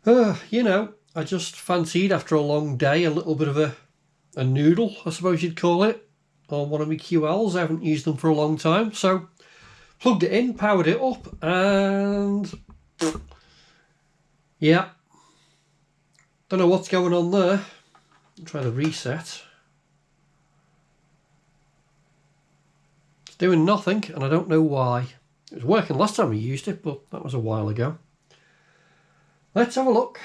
You know, I just fancied after a long day a little bit of a noodle, I suppose you'd call it, on one of my QLs. I haven't used them for a long time, so plugged it in, powered it up, and yeah, don't know what's going on there. I'll try the reset. It's doing nothing, and I don't know why. It was working last time I used it, but that was a while ago. Let's have a look.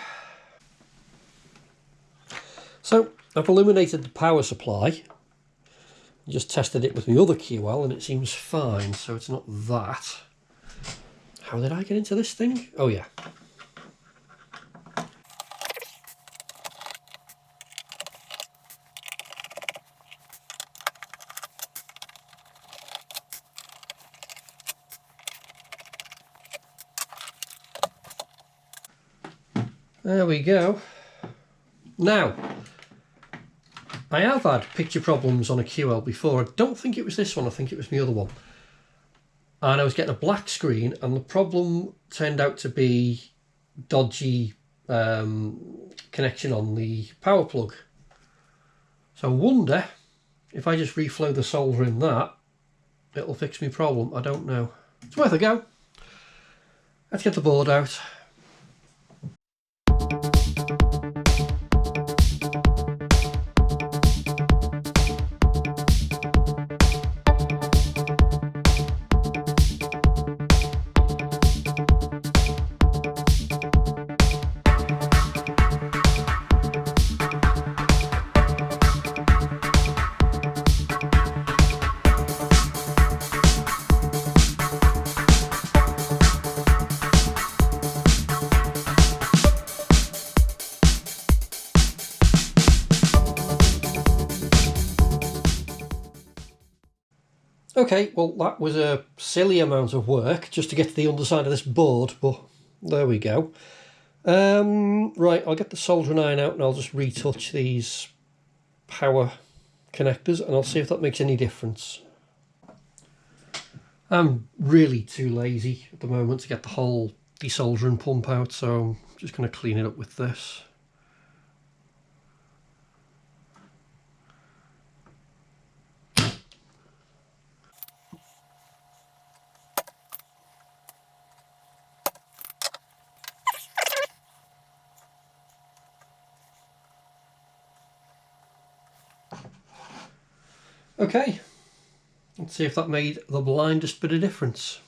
So I've illuminated the power supply. I just tested it with my other QL and it seems fine, so it's not that. How did I get into this thing? Oh yeah. There we go. Now, I have had picture problems on a QL before. I don't think it was this one, I think it was my other one. And I was getting a black screen and the problem turned out to be dodgy connection on the power plug. So I wonder if I just reflow the solder in that, it'll fix my problem. I don't know. It's worth a go. Let's get the board out. Okay, well that was a silly amount of work just to get to the underside of this board, but there we go. Right, I'll get the soldering iron out and I'll just retouch these power connectors and I'll see if that makes any difference. I'm really too lazy at the moment to get the whole desoldering pump out, so I'm just going to clean it up with this. Okay, let's see if that made the blindest bit of difference.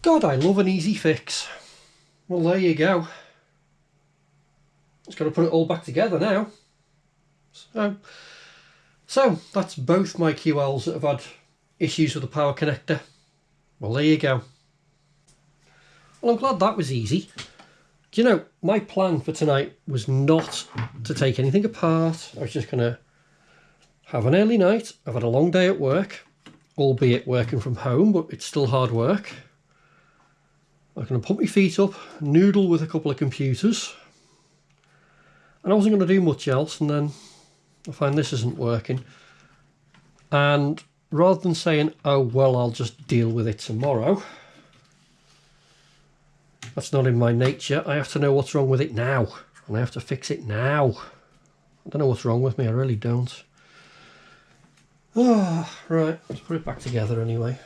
God, I love an easy fix. Well, there you go. Just got to put it all back together now. So that's both my QLs that have had issues with the power connector. Well, there you go. Well, I'm glad that was easy. Do you know, my plan for tonight was not to take anything apart. I was just going to have an early night. I've had a long day at work, albeit working from home, but it's still hard work. I'm going to put my feet up, noodle with a couple of computers, and I wasn't going to do much else, and then I find this isn't working. And rather than saying, oh well, I'll just deal with it tomorrow, that's not in my nature. I have to know what's wrong with it now, and I have to fix it now. I don't know what's wrong with me, I really don't. Oh, right, let's put it back together anyway.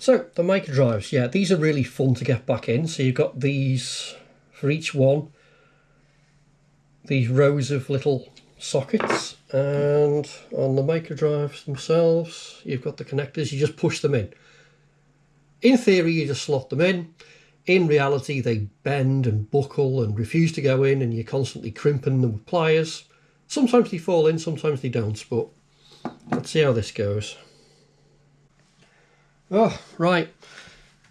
So the micro drives, yeah, these are really fun to get back in. So you've got these for each one, these rows of little sockets, and on the micro drives themselves you've got the connectors. You just push them in. In theory you just slot them in. In reality they bend and buckle and refuse to go in, and you're constantly crimping them with pliers. Sometimes they fall in, sometimes they don't, but Let's see how this goes. Oh, right.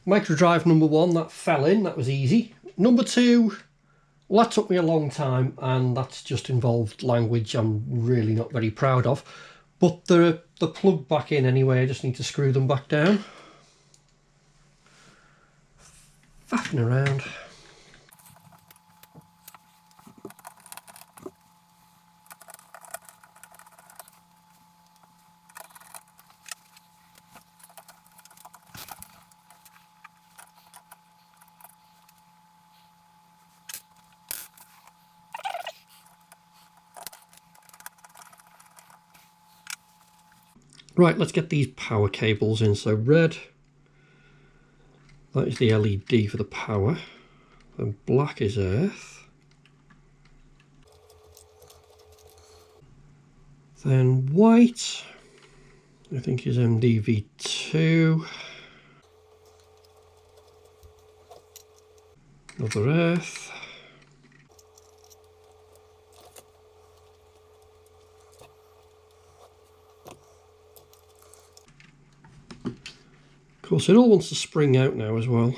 Micro drive number 1, that fell in, that was easy. Number 2, well, that took me a long time, and that's just involved language I'm really not very proud of. But they're plugged back in anyway, I just need to screw them back down. Faffing around. Right, let's get these power cables in. So red, that is the LED for the power, and black is earth. Then white, I think is MDV2. Another earth. Of course, it all wants to spring out now as well.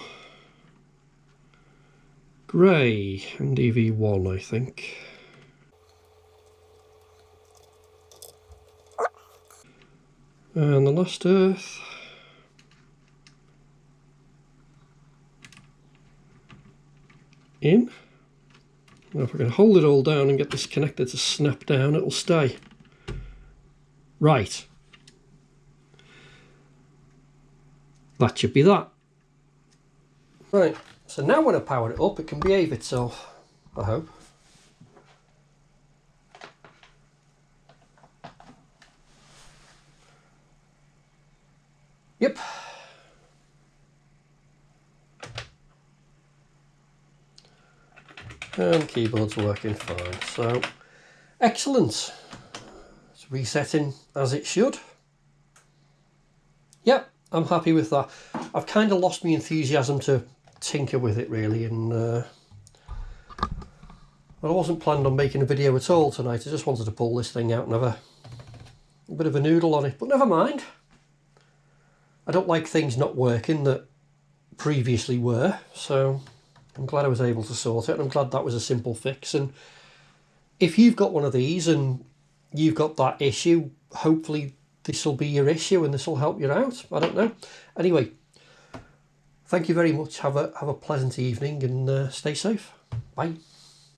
Grey, MDV1, I think. And the last earth. In. Now if I can hold it all down and get this connector to snap down, it'll stay. Right. That should be that. Right, so now when I power it up, it can behave itself, I hope. Yep. And the keyboard's working fine, so excellent. It's resetting as it should. Yep. I'm happy with that. I've kind of lost my enthusiasm to tinker with it really, and well, I wasn't planning on making a video at all tonight. I just wanted to pull this thing out and have a bit of a noodle on it, but never mind. I don't like things not working that previously were, so I'm glad I was able to sort it, and I'm glad that was a simple fix. And if you've got one of these and you've got that issue, hopefully this will be your issue and this will help you out. I don't know. Anyway, thank you very much. Have a pleasant evening and stay safe. Bye.